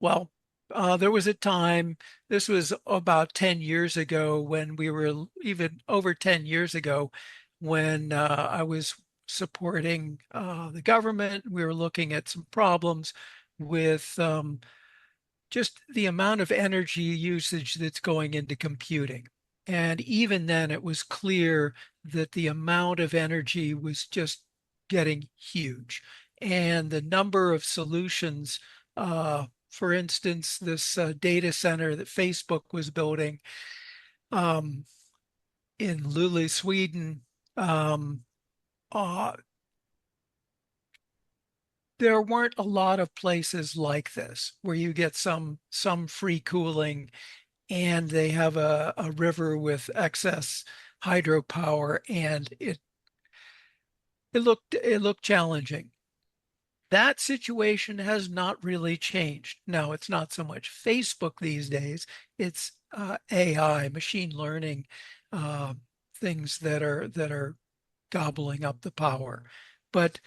Well, there was a time, this was about 10 years ago when we were even over 10 years ago when I was supporting the government. We were looking at some problems with just the amount of energy usage that's going into computing. And even then, it was clear that the amount of energy was just getting huge. And the number of solutions, for instance, this data center that Facebook was building um, in Luleå, Sweden, um, uh, there weren't a lot of places like this where you get some free cooling and they have a river with excess hydropower, and it looked challenging. That situation has not really changed. Now, it's not so much Facebook these days, it's AI, machine learning, uh, things that are gobbling up the power. But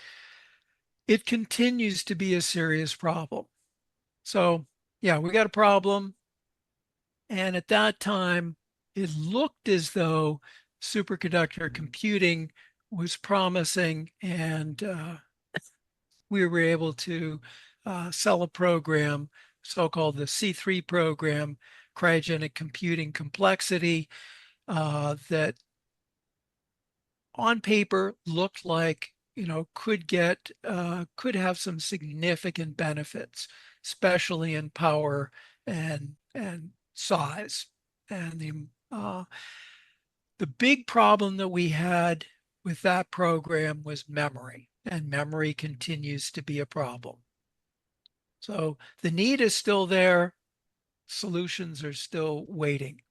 it continues to be a serious problem. So, yeah, we got a problem. And at that time, it looked as though superconductor computing was promising, and we were able to sell a program, so-called the C3 program, cryogenic computing complexity, that on paper looked like could have some significant benefits, especially in power and size. And the big problem that we had with that program was memory, and memory continues to be a problem. So the need is still there. Solutions are still waiting.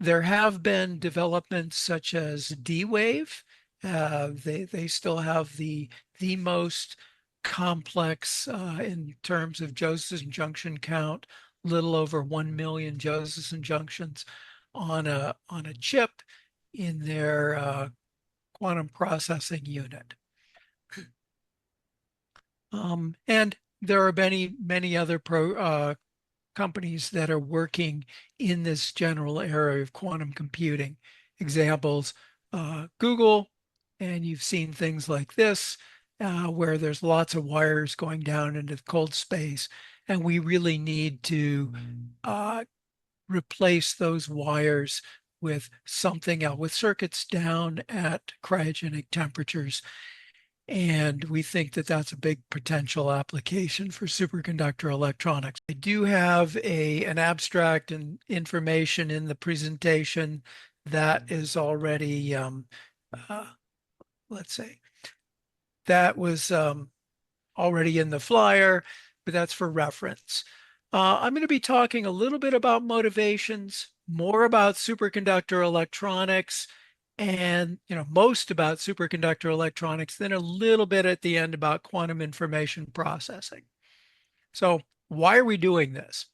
There have been developments such as D-Wave. They still have the most complex in terms of Josephson junction count, little over 1 million Josephson junctions on a chip in their quantum processing unit. And there are many other companies that are working in this general area of quantum computing. Examples, Google, and you've seen things like this, where there's lots of wires going down into the cold space, and we really need to replace those wires with something else, with circuits down at cryogenic temperatures. And we think that that's a big potential application for superconductor electronics. I do have an abstract and information in the presentation that is already, uh, let's say, that was already in the flyer, but that's for reference. I'm going to be talking a little bit about motivations, more about superconductor electronics, and most about superconductor electronics, then a little bit at the end about quantum information processing. So why are we doing this?